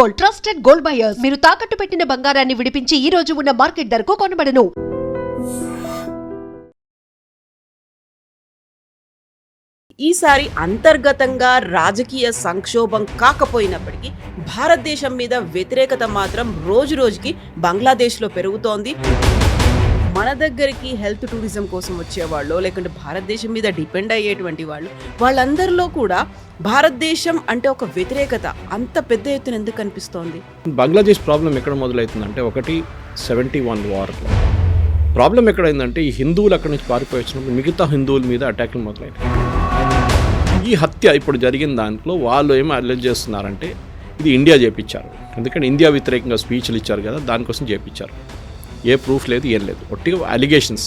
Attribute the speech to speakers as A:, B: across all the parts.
A: Gold, trusted gold buyers. మీరు తాకట్టు పెట్టిన బంగారాన్ని విడిపించి ఈ రోజు ఉన్న మార్కెట్ ధరకు కొనబడను.
B: ఈసారి అంతర్గతంగా రాజకీయ సంక్షోభం కాకపోయినప్పటికీ భారతదేశం మీద వ్యతిరేకత మాత్రం రోజు రోజుకి బంగ్లాదేశ్లో పెరుగుతోంది. మన దగ్గరికి హెల్త్ టూరిజం కోసం వచ్చేవాళ్ళు, లేకుంటే భారతదేశం మీద డిపెండ్ అయ్యేటువంటి వాళ్ళందరిలో కూడా భారతదేశం అంటే ఒక వ్యతిరేకత అంత పెద్ద ఎత్తున ఎందుకు కనిపిస్తోంది?
C: బంగ్లాదేశ్ ప్రాబ్లం ఎక్కడ మొదలవుతుందంటే, ఒకటి 71 వార్లో ప్రాబ్లం ఎక్కడైందంటే, ఈ హిందువులు అక్కడి నుంచి పారిపోయి వచ్చినప్పుడు మిగతా హిందువుల మీద అటాక్లు మొదలైనాయి. ఈ హత్య ఇప్పుడు జరిగిన దాంట్లో వాళ్ళు ఏమో అలెజ్ చేస్తున్నారంటే ఇది ఇండియా చేపించారు. ఎందుకంటే ఇండియా వ్యతిరేకంగా స్పీచ్లు ఇచ్చారు కదా, దానికోసం చేపించారు. ఏ ప్రూఫ్ లేదు, ఏం లేదు, ఒట్టిగా అలిగేషన్స్.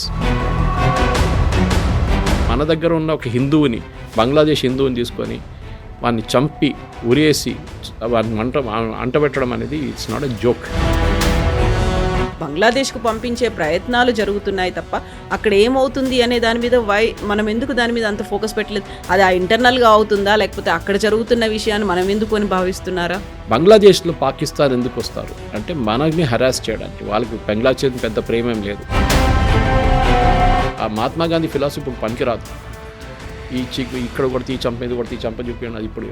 C: మన దగ్గర ఉన్న ఒక హిందువుని, బంగ్లాదేశ్ హిందువుని తీసుకొని వాడిని చంపి ఉరేసి వాడిని అంటబెట్టడం అనేది ఇట్స్ నాట్ ఎ జోక్.
B: బంగ్లాదేశ్కు పంపించే ప్రయత్నాలు జరుగుతున్నాయి తప్ప అక్కడ ఏమవుతుంది అనే దాని మీద మనం ఎందుకు దాని మీద అంత ఫోకస్ పెట్టలేదు? అది ఆ ఇంటర్నల్గా అవుతుందా, లేకపోతే అక్కడ జరుగుతున్న విషయాన్ని మనం ఎందుకు అని భావిస్తున్నారా?
C: బంగ్లాదేశ్లో పాకిస్తాన్ ఎందుకు వస్తారు అంటే మనల్ని హరాస్ చేయడానికి. వాళ్ళకి బంగ్లాదేశ్ పెద్ద ప్రేమేం లేదు. ఆ మహాత్మా గాంధీ ఫిలాసఫీ పనికిరాదు. ఇక్కడ కొడితే ఈ చంప మీద కొడితే ఈ చంప చూపించండి, అది ఇప్పుడు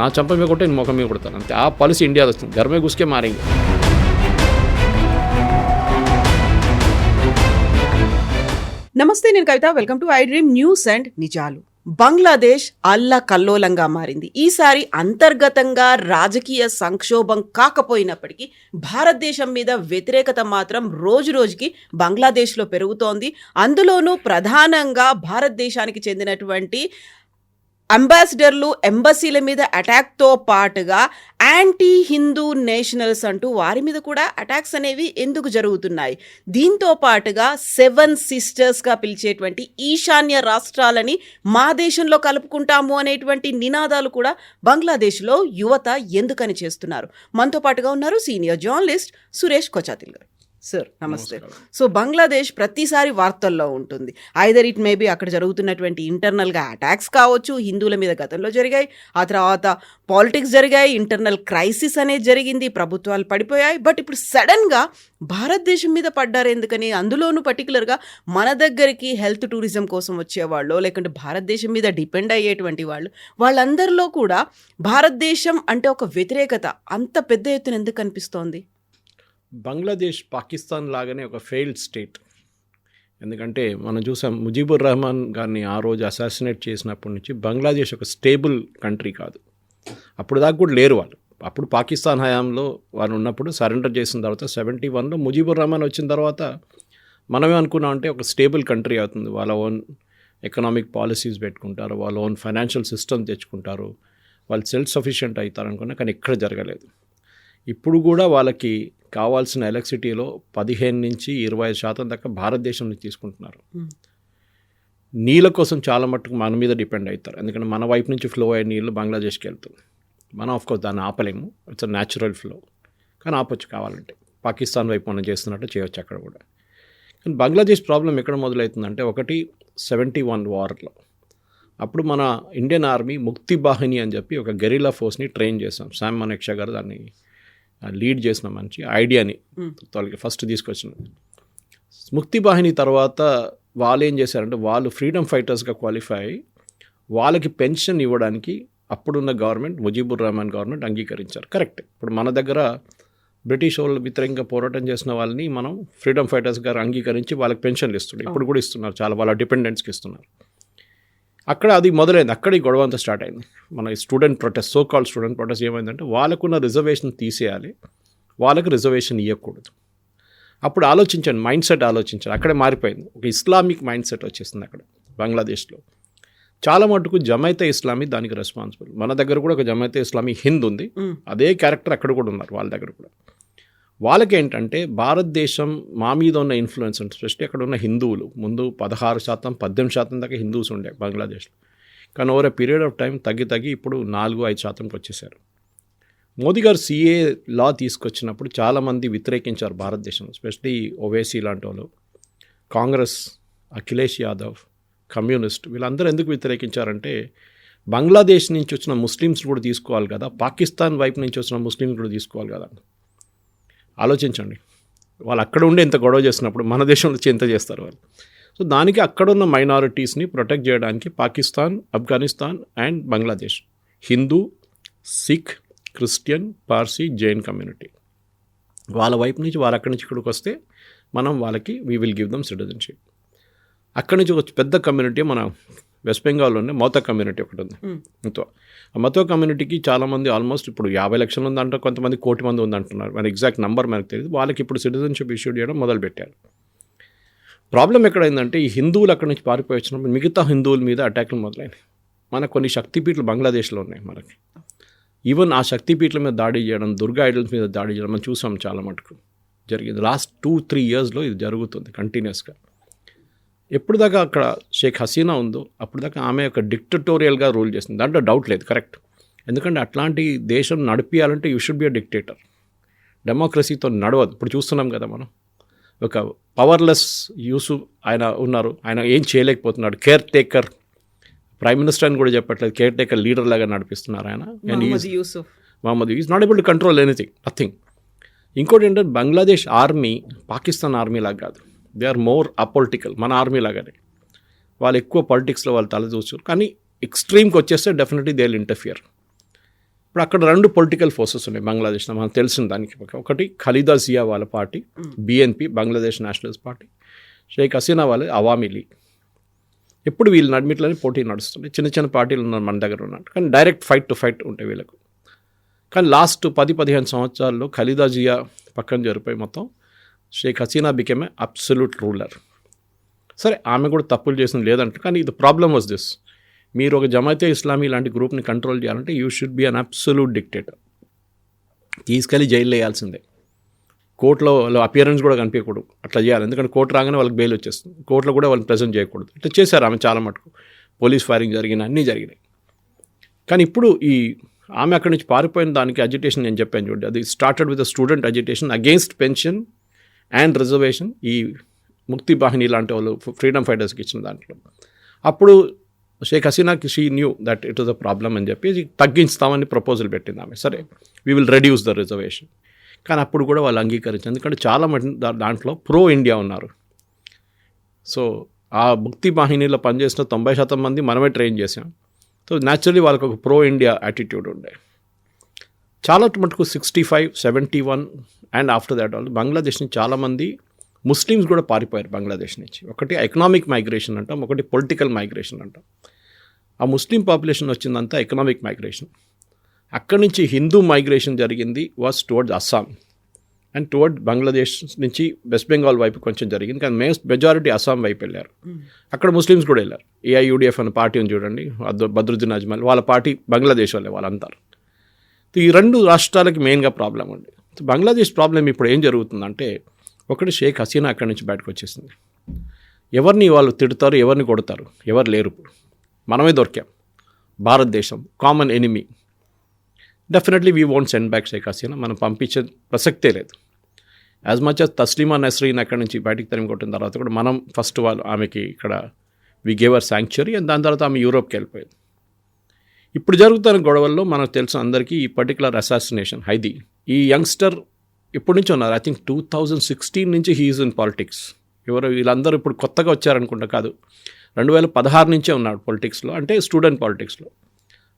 C: నా చంప మీద కొట్టే నేను ముఖం మీద కొడతాను అంతే. ఆ పాలసీ ఇండియాలో వస్తుంది. గర్మే గుస్కే మారేంగే.
B: నమస్తే, నేను Kavitha. Welcome to I dream news and నిజాలు. బంగ్లాదేశ్ అల్లకల్లోలంగా మారింది. ఈసారి అంతర్గతంగా రాజకీయ సంక్షోభం కాకపోయినప్పటికీ భారతదేశం మీద వ్యతిరేకత మాత్రం రోజు రోజుకి బంగ్లాదేశ్లో పెరుగుతోంది. అందులోనూ ప్రధానంగా భారతదేశానికి చెందినటువంటి అంబాసిడర్లు, ఎంబసీల మీద అటాక్తో పాటుగా యాంటీ హిందూ నేషనల్స్ అంటూ వారి మీద కూడా అటాక్స్ అనేవి ఎందుకు జరుగుతున్నాయి? దీంతో పాటుగా 7 సిస్టర్స్గా పిలిచేటువంటి ఈశాన్య రాష్ట్రాలని మా దేశంలో కలుపుకుంటాము అనేటువంటి నినాదాలు కూడా బంగ్లాదేశ్లో యువత ఎందుకని చేస్తున్నారు? మనతో పాటుగా ఉన్నారు సీనియర్ జర్నలిస్ట్ సురేష్ కొచాతిల్ గారు. సార్ నమస్తే. సో బంగ్లాదేశ్ ప్రతిసారి వార్తల్లో ఉంటుంది. ఐదర్ ఇట్ మేబీ అక్కడ జరుగుతున్నటువంటి ఇంటర్నల్గా అటాక్స్ కావచ్చు, హిందువుల మీద గతంలో జరిగాయి, ఆ తర్వాత పాలిటిక్స్ జరిగాయి, ఇంటర్నల్ క్రైసిస్ అనేది జరిగింది, ప్రభుత్వాలు పడిపోయాయి. బట్ ఇప్పుడు సడన్గా భారతదేశం మీద పడ్డారు ఎందుకని? అందులోనూ పర్టికులర్గా మన దగ్గరికి హెల్త్ టూరిజం కోసం వచ్చేవాళ్ళు, లేకుంటే భారతదేశం మీద డిపెండ్ అయ్యేటువంటి వాళ్ళందరిలో కూడా భారతదేశం అంటే ఒక వ్యతిరేకత అంత పెద్ద ఎత్తున ఎందుకు కనిపిస్తోంది?
C: బంగ్లాదేశ్ పాకిస్తాన్ లాగానే ఒక ఫెయిల్డ్ స్టేట్. ఎందుకంటే మనం చూసాం, ముజీబుర్ రెహమాన్ గారిని ఆ రోజు అసాసినేట్ చేసినప్పటి నుంచి బంగ్లాదేశ్ ఒక స్టేబుల్ కంట్రీ కాదు. అప్పుడు దాకా కూడా లేరు వాళ్ళు. అప్పుడు పాకిస్తాన్ హయాంలో వాళ్ళు ఉన్నప్పుడు సరెండర్ చేసిన తర్వాత 71లో ముజీబుర్ రెహమాన్ వచ్చిన తర్వాత మనమే అనుకున్నాం అంటే ఒక స్టేబుల్ కంట్రీ అవుతుంది. వాళ్ళ ఓన్ ఎకనామిక్ పాలసీస్ పెట్టుకుంటారు, వాళ్ళ ఓన్ ఫైనాన్షియల్ సిస్టమ్ తెచ్చుకుంటారు, వాళ్ళు సెల్ఫ్ సఫిషియెంట్ అవుతారు అనుకున్నా. కానీ ఎక్కడ జరగలేదు. ఇప్పుడు కూడా వాళ్ళకి కావాల్సిన ఎలక్ట్రిసిటీలో 15-20% దాకా భారతదేశం నుంచి తీసుకుంటున్నారు. నీళ్ళ కోసం చాలా మట్టుకు మన మీద డిపెండ్ అవుతారు. ఎందుకంటే మన వైపు నుంచి ఫ్లో అయ్యే నీళ్ళు బంగ్లాదేశ్కి వెళ్తుంది. మనం ఆఫ్కోర్స్ దాన్ని ఆపలేము, ఇట్స్ అ న్యాచురల్ ఫ్లో. కానీ ఆపొచ్చు కావాలంటే. పాకిస్తాన్ వైపు మనం చేస్తున్నట్టు చేయొచ్చు అక్కడ కూడా. కానీ బంగ్లాదేశ్ ప్రాబ్లం ఎక్కడ మొదలవుతుందంటే, ఒకటి 71 వార్లో అప్పుడు మన ఇండియన్ ఆర్మీ ముక్తి బాహిని అని చెప్పి ఒక గెరిల్లా ఫోర్స్ని ట్రైన్ చేసాం. శామ్ మనెక్షా గారు దాన్ని లీడ్ చేసిన మంచి ఐడియాని ఫస్ట్ తీసుకొచ్చిన ముక్తి బాహిని. తర్వాత వాళ్ళు ఏం చేశారంటే, వాళ్ళు ఫ్రీడమ్ ఫైటర్స్గా క్వాలిఫై అయ్యి వాళ్ళకి పెన్షన్ ఇవ్వడానికి అప్పుడున్న గవర్నమెంట్, ముజీబుర్ రెహమాన్ గవర్నమెంట్ అంగీకరించారు. కరెక్ట్. ఇప్పుడు మన దగ్గర బ్రిటిష్ వాళ్ళు వ్యతిరేకంగా పోరాటం చేసిన వాళ్ళని మనం ఫ్రీడమ్ ఫైటర్స్ గారు అంగీకరించి వాళ్ళకి పెన్షన్లు ఇస్తున్నారు. ఇప్పుడు కూడా ఇస్తున్నారు, చాలా వాళ్ళ డిపెండెంట్స్కి ఇస్తున్నారు. అక్కడ అది మొదలైంది. అక్కడ ఈ గొడవ అంతా స్టార్ట్ అయింది. మన student protest, so called student protest ఏమైందంటే, వాళ్ళకున్న రిజర్వేషన్ తీసేయాలి, వాళ్ళకి రిజర్వేషన్ ఇవ్వకూడదు. అప్పుడు ఆలోచించండి, మైండ్ సెట్ ఆలోచించండి. అక్కడే మారిపోయింది. ఒక ఇస్లామిక్ మైండ్ సెట్ వచ్చేసింది అక్కడ బంగ్లాదేశ్లో. చాలా మటుకు జమైతే ఇస్లామీ దానికి రెస్పాన్సిబుల్. మన దగ్గర కూడా ఒక జమైతే ఇస్లామీ హింద్ ఉంది, అదే క్యారెక్టర్ అక్కడ కూడా ఉన్నారు వాళ్ళ దగ్గర కూడా. వాళ్ళకేంటంటే భారతదేశం మా మీద ఉన్న ఇన్ఫ్లుయెన్స్, స్పెషల్లీ అక్కడ ఉన్న హిందువులు ముందు 16%, 18% దాకా హిందూస్ ఉండే బంగ్లాదేశ్లో. కానీ over a period of time తగ్గి ఇప్పుడు 4-5%కి వచ్చేసారు. మోదీ గారు CA లా తీసుకొచ్చినప్పుడు చాలామంది వ్యతిరేకించారు భారతదేశంలో, స్పెషల్లీ ఓవైసీ లాంటి వాళ్ళు, కాంగ్రెస్, అఖిలేష్ యాదవ్, కమ్యూనిస్ట్, వీళ్ళందరూ ఎందుకు వ్యతిరేకించారంటే, బంగ్లాదేశ్ నుంచి వచ్చిన ముస్లిమ్స్ కూడా తీసుకోవాలి కదా, పాకిస్తాన్ వైపు నుంచి వచ్చిన ముస్లిమ్స్ కూడా తీసుకోవాలి కదా. ఆలోచించండి, వాళ్ళు అక్కడ ఉండి ఎంత గొడవ చేసినప్పుడు మన దేశంలో వచ్చి ఎంత చేస్తారు వాళ్ళు. సో దానికి అక్కడున్న మైనారిటీస్ని ప్రొటెక్ట్ చేయడానికి Pakistan, Afghanistan and Bangladesh, Hindu, Sikh, Christian, Parsi, Jain community, వాళ్ళ వైపు నుంచి వాళ్ళు అక్కడి నుంచి ఇక్కడికి వస్తే మనం వాళ్ళకి we will give them citizenship. అక్కడి నుంచి ఒక పెద్ద కమ్యూనిటీ మన వెస్ట్ బెంగాల్లోనే మోతా కమ్యూనిటీ ఒకటి ఉంది. ఇంతో ఆ మతో కమ్యూనిటీకి చాలామంది ఆల్మోస్ట్ ఇప్పుడు 50 లక్షలు ఉందంటారు, కొంతమంది 1 కోటి మంది ఉందంటున్నారు. మన ఎగ్జాక్ట్ నెంబర్ మనకు తెలియదు. వాళ్ళకి ఇప్పుడు సిటిజన్షిప్ ఇష్యూ చేయడం మొదలుపెట్టారు. ప్రాబ్లం ఎక్కడైందంటే ఈ హిందువులు అక్కడి నుంచి పారిపోయి వచ్చినప్పుడు మిగతా హిందువుల మీద అటాక్లు మొదలైనవి. మనకు కొన్ని శక్తిపీఠలు బంగ్లాదేశ్లో ఉన్నాయి మనకి. ఈవెన్ ఆ శక్తిపీఠల మీద దాడి చేయడం, దుర్గా ఐడల్స్ మీద దాడి చేయడం మనం చూసాం, చాలా మటుకు జరిగింది. లాస్ట్ 2-3 ఇయర్స్లో ఇది జరుగుతుంది కంటిన్యూస్గా. ఎప్పుడు దాకా అక్కడ షేక్ హసీనా ఉందో అప్పుడు దాకా ఆమె ఒక డిక్టటోరియల్గా రూల్ చేస్తుంది, దాంట్లో డౌట్ లేదు, కరెక్ట్. ఎందుకంటే అట్లాంటి దేశం నడిపించాలంటే you should be a dictator. డెమోక్రసీతో నడవదు. ఇప్పుడు చూస్తున్నాం కదా మనం, ఒక పవర్లెస్ యూసుఫ్ ఆయన ఉన్నారు, ఆయన ఏం చేయలేకపోతున్నాడు. కేర్ టేకర్ ప్రైమ్ మినిస్టర్ అని కూడా చెప్పట్లేదు, కేర్ టేకర్ లీడర్ లాగా నడిపిస్తున్నారు ఆయన. Mohammad is not able to control anything, nothing. ఇంకోటి ఏంటంటే బంగ్లాదేశ్ ఆర్మీ పాకిస్తాన్ ఆర్మీ లాగా కాదు, దే ఆర్ మోర్ అపొలిటికల్. మన ఆర్మీ లాగానే వాళ్ళు ఎక్కువ పాలిటిక్స్లో వాళ్ళు తల చూస్తారు, కానీ ఎక్స్ట్రీమ్కి వచ్చేస్తే డెఫినెట్లీ దే విల్ ఇంటర్ఫియర్. ఇప్పుడు అక్కడ 2 పొలిటికల్ ఫోర్సెస్ ఉన్నాయి బంగ్లాదేశ్లో, మనకు తెలిసిన దానికి. ఒకటి ఖలీదా జియా వాళ్ళ party BNP, Bangladesh Nationalist Party. Sheikh Hasina వాళ్ళ అవామీ లీగ్. ఎప్పుడు వీళ్ళు నడిమిట్లోనే పోటీ నడుస్తుంది. చిన్న చిన్న పార్టీలు ఉన్నారు మన దగ్గర ఉన్నట్టు, కానీ డైరెక్ట్ ఫైట్ ఉంటాయి వీళ్ళకు. కానీ లాస్ట్ 10-15 సంవత్సరాల్లో ఖలీదా జియా పక్కన జరిపోయి మొత్తం Sheikh Hasina became a absolute ruler. సరే, ఆమె కూడా తప్పులు చేసింది లేదంటే, కానీ ఇది ప్రాబ్లమ్ వాజ్ దిస్. మీరు ఒక జమాతే ఇస్లామీ లాంటి గ్రూప్ని కంట్రోల్ చేయాలంటే you should be an absolute dictator. తీసుకెళ్ళి జైల్లో వేయాల్సిందే. కోర్టులో అపియరెన్స్ కూడా కనిపించకూడదు, అట్లా చేయాలి. ఎందుకంటే కోర్టు రాగానే వాళ్ళకి బెయిల్ వచ్చేస్తుంది. కోర్టులో కూడా వాళ్ళని ప్రెజెంట్ చేయకూడదు. ఇట్లా చేశారు ఆమె చాలా మటుకు. పోలీస్ ఫైరింగ్ జరిగినాయి, అన్నీ జరిగినాయి. కానీ ఇప్పుడు ఈ ఆమె అక్కడి నుంచి పారిపోయిన దానికి అజిటేషన్ నేను చెప్పాను చూడండి, అది started with student agitation against pension and reservation. ఈ ముక్తి బాహిని లాంటి వాళ్ళు ఫ్రీడమ్ ఫైటర్స్కి ఇచ్చిన దాంట్లో అప్పుడు షేక్ హసీనాకి she knew that it was a problem అని చెప్పి తగ్గించుతామని ప్రపోజల్ పెట్టింది ఆమె. సరే, we will reduce the reservation. కానీ అప్పుడు కూడా వాళ్ళు అంగీకరించారు, ఎందుకంటే చాలా మంది దాంట్లో ప్రో ఇండియా ఉన్నారు. సో ఆ ముక్తి బాహినీలో పనిచేసిన 90% మంది మనమే ట్రైన్ చేసాం. సో న్యాచురలీ వాళ్ళకి ఒక ప్రో ఇండియా యాటిట్యూడ్ ఉండే. చాలా మటుకు 65, 71 అండ్ ఆఫ్టర్ దాట్ వాళ్ళు బంగ్లాదేశ్ నుంచి చాలామంది ముస్లిమ్స్ కూడా పారిపోయారు బంగ్లాదేశ్ నుంచి. ఒకటి ఎకనామిక్ మైగ్రేషన్ అంటాం, ఒకటి పొలిటికల్ మైగ్రేషన్ అంటాం. ఆ ముస్లిం పాపులేషన్ వచ్చిందంతా ఎకనామిక్ మైగ్రేషన్. అక్కడి నుంచి హిందూ మైగ్రేషన్ జరిగింది was towards Assam and towards Bangladesh నుంచి వెస్ట్ బెంగాల్ వైపు కొంచెం జరిగింది, కానీ మెజారిటీ అస్సాం వైపు వెళ్ళారు. అక్కడ ముస్లిమ్స్ కూడా వెళ్ళారు. AIUDF అనే పార్టీ ఉంది చూడండి, బద్రుద్దీన్ అజ్మల్ వాళ్ళ పార్టీ బంగ్లాదేశ్ వాళ్ళే వాళ్ళంతా. ఈ 2 రాష్ట్రాలకి మెయిన్గా ప్రాబ్లం ఉంది. బంగ్లాదేశ్ ప్రాబ్లం ఇప్పుడు ఏం జరుగుతుందంటే, ఒకటి షేక్ హసీనా అక్కడి నుంచి బయటకు వచ్చేసింది. ఎవరిని వాళ్ళు తిడతారు, ఎవరిని కొడతారు, ఎవరు లేరు. ఇప్పుడు మనమే దొరికాం. భారతదేశం common enemy. Definitely we won't send back Sheikh Hasina. మనం పంపించే ప్రసక్తే లేదు. As much as Taslima Nasrin అక్కడి నుంచి బయటికి తరిమి కొట్టిన తర్వాత కూడా మనం ఫస్ట్ వాళ్ళు ఆమెకి ఇక్కడ we gave her sanctuary and దాని తర్వాత ఆమె యూరోప్కి వెళ్ళిపోయింది. ఇప్పుడు జరుగుతున్న గొడవల్లో మనకు తెలుసు అందరికీ ఈ పర్టికులర్ అసాసినేషన్ హైదీ. ఈ యంగ్స్టర్ ఇప్పటి నుంచి ఉన్నారు. ఐ థింక్ 2016 నుంచి హీఈస్ ఇన్ పాలిటిక్స్. వీళ్ళందరూ ఇప్పుడు కొత్తగా వచ్చారనుకుంటా, కాదు, 2016 నుంచే ఉన్నాడు పొలిటిక్స్లో, అంటే స్టూడెంట్ పాలిటిక్స్లో.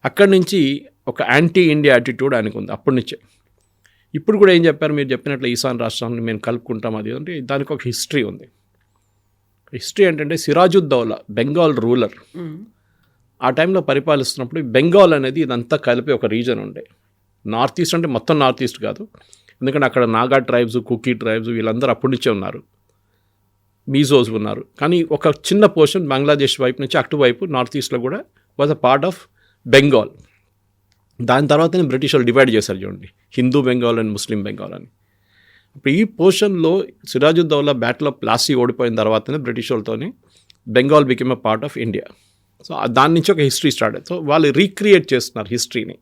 C: అక్కడి నుంచి ఒక యాంటీ ఇండియా యాటిట్యూడ్ ఆయనకు ఉంది అప్పటి నుంచే. ఇప్పుడు కూడా ఏం చెప్పారు, మీరు చెప్పినట్లు ఈశాన్ రాష్ట్రాన్ని మేము కలుపుకుంటాం, అది అంటే దానికి ఒక హిస్టరీ ఉంది. హిస్టరీ ఏంటంటే సిరాజుద్దౌలా బెంగాల్ రూలర్ ఆ టైంలో పరిపాలిస్తున్నప్పుడు బెంగాల్ అనేది ఇదంతా కలిపి ఒక రీజన్ ఉండే. నార్త్ ఈస్ట్ అంటే మొత్తం నార్త్ ఈస్ట్ కాదు, ఎందుకంటే అక్కడ నాగా ట్రైబ్స్, కుకీ ట్రైబ్స్ వీళ్ళందరూ అప్పటి నుంచే ఉన్నారు, మీజోస్ ఉన్నారు. కానీ ఒక చిన్న పోర్షన్ బంగ్లాదేశ్ వైపు నుంచి అటువైపు నార్త్ ఈస్ట్లో కూడా was a part of Bengal. దాని తర్వాతనే బ్రిటిష్ వాళ్ళు డివైడ్ చేశారు చూడండి, హిందూ బెంగాల్ అండ్ ముస్లిం బెంగాల్ అని. ఇప్పుడు ఈ పోర్షన్లో సిరాజుద్దౌలా బ్యాటిల్ ఆఫ్ ప్లాసీ ఓడిపోయిన తర్వాతనే బ్రిటిష్ వాళ్ళతోనే Bengal became a part of India. So దాని నుంచి ఒక హిస్టరీ స్టార్ట్ అయ్యింది. సో వాళ్ళు రీక్రియేట్ చేస్తున్నారు హిస్టరీని.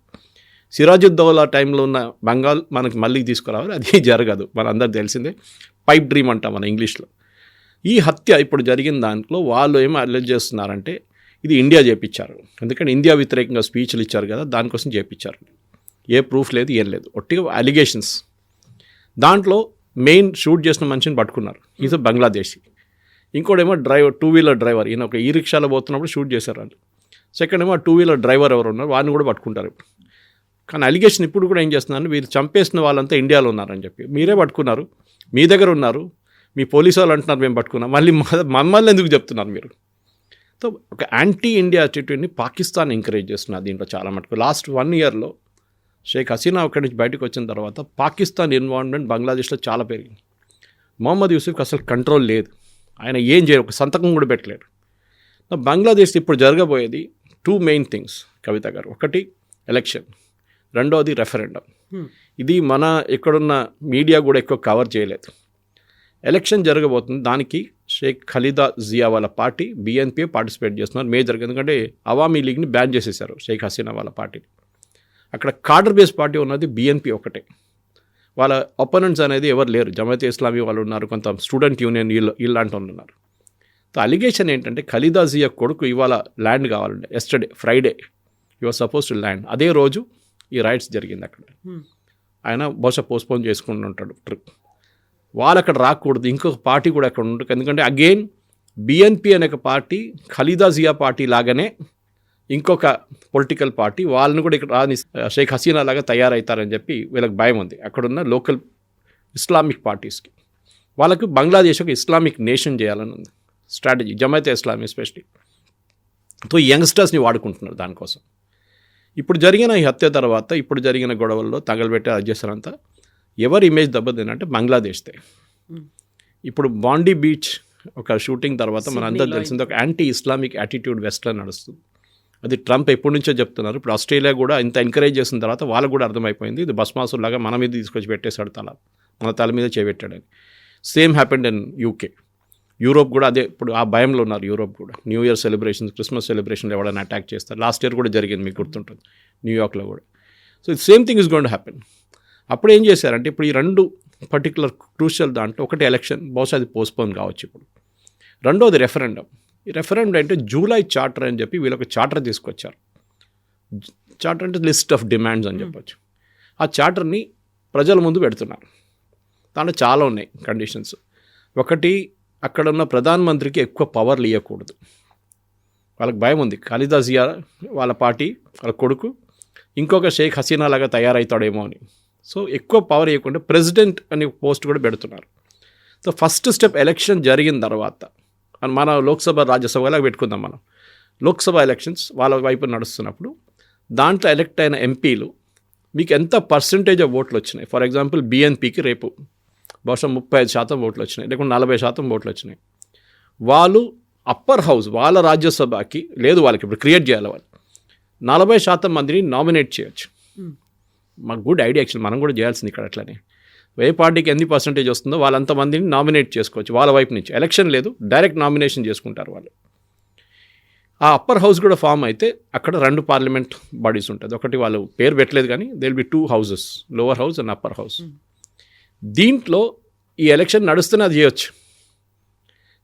C: సిరాజుద్దౌలా టైంలో ఉన్న బెంగాల్ మనకి మళ్ళీ తీసుకురావాలి, అది జరగదు, మనందరికి తెలిసిందే. పైప్ డ్రీమ్ అంటాం మన ఇంగ్లీష్లో. ఈ హత్య ఇప్పుడు జరిగిన దాంట్లో వాళ్ళు ఏమో అల్లెజ్ చేస్తున్నారంటే ఇది ఇండియా చేపించారు. ఎందుకంటే ఇండియా వ్యతిరేకంగా స్పీచ్లు ఇచ్చారు కదా, దానికోసం చేపించారు. ఏ ప్రూఫ్ లేదు, ఏం లేదు, ఒట్టిగా అలిగేషన్స్. దాంట్లో మెయిన్ షూట్ చేసిన మనిషిని పట్టుకున్నారు, ఈజ్ బంగ్లాదేశీ. ఇంకోటేమో డ్రైవర్, 2-వీలర్ డ్రైవర్, ఈయన ఒక ఈ రిక్షాలో పోతున్నప్పుడు షూట్ చేశారు వాళ్ళు. సెకండ్ ఏమో 2-వీలర్ డ్రైవర్ ఎవరు ఉన్నారు వారిని కూడా పట్టుకుంటారు. కానీ అలిగేషన్ ఇప్పుడు కూడా ఏం చేస్తున్నారు, వీరు చంపేసిన వాళ్ళంతా ఇండియాలో ఉన్నారని చెప్పి మీరే పట్టుకున్నారు, మీ దగ్గర ఉన్నారు, మీ పోలీసు వాళ్ళు అంటున్నారు మేము పట్టుకున్నాం, మళ్ళీ మమ్మల్ని ఎందుకు చెప్తున్నారు మీరు? సో ఒక యాంటీ ఇండియా యాటిట్యూడ్ని పాకిస్తాన్ ఎంకరేజ్ చేస్తున్నారు దీంట్లో చాలా మటుకు. లాస్ట్ 1 ఇయర్లో షేక్ హసీనా అక్కడి నుంచి బయటకు వచ్చిన తర్వాత పాకిస్తాన్ ఇన్వాల్వ్మెంట్ బంగ్లాదేశ్లో చాలా పెరిగింది. మొహమ్మద్ యూసుఫ్కి అసలు కంట్రోల్ లేదు, ఆయన ఏం చేయరు, ఒక సంతకం కూడా పెట్టలేరు. బంగ్లాదేశ్ ఇప్పుడు జరగబోయేది 2 మెయిన్ థింగ్స్ కవిత గారు. ఒకటి ఎలక్షన్, రెండోది రెఫరెండం. ఇది మన ఇక్కడున్న మీడియా కూడా ఎక్కువ కవర్ చేయలేదు. ఎలక్షన్ జరగబోతుంది, దానికి షేక్ ఖలీదా జియా వాళ్ళ పార్టీ BNP పార్టిసిపేట్ చేస్తున్నారు మేజర్గా. ఎందుకంటే అవామీ లీగ్ని బ్యాన్ చేసేసారు షేక్ హసీనా వాళ్ళ పార్టీని. అక్కడ కార్డర్ బేస్ పార్టీ ఉన్నది BNP ఒకటే, వాళ్ళ ఒపోనెంట్స్ అనేది ఎవరు లేరు. జమాయత్ ఇస్లామీ వాళ్ళు ఉన్నారు, కొంత స్టూడెంట్ యూనియన్ ఇలాంటి వాళ్ళు ఉన్నారు. సో అలిగేషన్ ఏంటంటే ఖలీదా జియా కొడుకు ఇవాళ ల్యాండ్ కావాలంటే, yesterday Friday your suppose to land, అదే రోజు ఈ రైట్స్ జరిగింది అక్కడ. ఆయన బహుశా పోస్ట్పోన్ చేసుకుని ఉంటాడు ట్రిప్. వాళ్ళు అక్కడ రాకూడదు, ఇంకొక పార్టీ కూడా అక్కడ ఉంటుంది. ఎందుకంటే అగైన్ BNP అనే ఒక పార్టీ ఖలీదా జియా పార్టీ లాగానే ఇంకొక పొలిటికల్ పార్టీ, వాళ్ళని కూడా ఇక్కడ షేక్ హసీనా లాగా తయారవుతారని చెప్పి వీళ్ళకి భయం ఉంది అక్కడున్న లోకల్ ఇస్లామిక్ పార్టీస్కి. వాళ్ళకు బంగ్లాదేశ్ ఒక ఇస్లామిక్ నేషన్ చేయాలని ఉంది strategy, Jamaat Islami especially. So యంగ్స్టర్స్ని వాడుకుంటున్నారు దానికోసం. ఇప్పుడు జరిగిన ఈ హత్య తర్వాత, ఇప్పుడు జరిగిన గొడవల్లో తగలబెట్టే అధ్యక్షులంతా ఎవరి ఇమేజ్ దెబ్బతిందంటే బంగ్లాదేశ్దే. ఇప్పుడు బాండీ బీచ్ ఒక షూటింగ్ తర్వాత మన అందరూ తెలిసింది ఒక యాంటీ ఇస్లామిక్ యాటిట్యూడ్ వెస్ట్లో నడుస్తుంది. అది ట్రంప్ ఎప్పటి నుంచో చెప్తున్నారు. ఇప్పుడు ఆస్ట్రేలియా కూడా ఇంత ఎంకరేజ్ చేసిన తర్వాత వాళ్ళకు కూడా అర్థమైపోయింది, ఇది భస్మాసులాగా మన మీద తీసుకొచ్చి పెట్టేశాడు, మన తల మీద చేపెట్టాడని. Same happened in UK. Europe కూడా అదే, ఇప్పుడు ఆ భయంలో ఉన్నారు యూరోప్ కూడా. న్యూ ఇయర్ సెలబ్రేషన్స్, క్రిస్మస్ సెలబ్రేషన్లు ఎవరైనా అటాక్ చేస్తారు. లాస్ట్ ఇయర్ కూడా జరిగింది, మీకు గుర్తుంటుంది, న్యూయార్క్లో కూడా. So same thing is going to happen. అప్పుడు ఏం చేశారంటే, ఇప్పుడు ఈ 2 పర్టికులర్ క్రూషియల్ దాంట్లో, ఒకటి ఎలక్షన్, బహుశా అది పోస్ట్పోన్ కావచ్చు ఇప్పుడు. రెండోది రెఫరెండం. ఈ రెఫరెండం అంటే జూలై చార్టర్ అని చెప్పి వీళ్ళొక చార్టర్ తీసుకొచ్చారు. చార్టర్ అంటే లిస్ట్ ఆఫ్ డిమాండ్స్ అని చెప్పొచ్చు. ఆ చార్టర్ని ప్రజల ముందు పెడుతున్నారు. దాంట్లో చాలా ఉన్నాయి కండిషన్స్. ఒకటి, అక్కడ ఉన్న ప్రధానమంత్రికి ఎక్కువ పవర్లు ఇవ్వకూడదు. వాళ్ళకి భయం ఉంది, ఖలీదా జియా వాళ్ళ పార్టీ వాళ్ళ కొడుకు ఇంకొక షేక్ హసీనా లాగా తయారవుతాడేమో అని. సో ఎక్కువ పవర్ ఇవ్వకుండా ప్రెసిడెంట్ అనే పోస్ట్ కూడా పెడుతున్నారు. సో ఫస్ట్ స్టెప్ ఎలక్షన్ జరిగిన తర్వాత, మన లోక్సభ రాజ్యసభ లాగా పెట్టుకుందాం మనం, లోక్సభ ఎలక్షన్స్ వాళ్ళ వైపు నడుస్తున్నప్పుడు దాంట్లో ఎలక్ట్ అయిన ఎంపీలు మీకు ఎంత పర్సంటేజ్ ఆఫ్ ఓట్లు వచ్చినాయి. ఫర్ ఎగ్జాంపుల్ BNPకి రేపు బహుశా 35% ఓట్లు వచ్చినాయి, లేకుంటే 40% ఓట్లు వచ్చినాయి. వాళ్ళు అప్పర్ హౌస్ వాళ్ళ రాజ్యసభకి లేదు, వాళ్ళకి ఇప్పుడు క్రియేట్ చేయాలి, వాళ్ళు 40% మందిని నామినేట్ చేయొచ్చు. మాకు గుడ్ ఐడియా యాక్చువల్, మనం కూడా చేయాల్సింది ఇక్కడ. అట్లనే ఏ పార్టీకి ఎన్ని పర్సంటేజ్ వస్తుందో వాళ్ళంతమందిని నామినేట్ చేసుకోవచ్చు వాళ్ళ వైపు నుంచి. ఎలక్షన్ లేదు, డైరెక్ట్ నామినేషన్ చేసుకుంటారు వాళ్ళు. ఆ అప్పర్ హౌస్ కూడా ఫామ్ అయితే అక్కడ 2 పార్లమెంట్ బాడీస్ ఉంటుంది. ఒకటి వాళ్ళు పేరు పెట్టలేదు కానీ they will be 2 houses, lower house and upper house. దీంట్లో ఈ ఎలక్షన్ నడుస్తూనే అది చేయొచ్చు.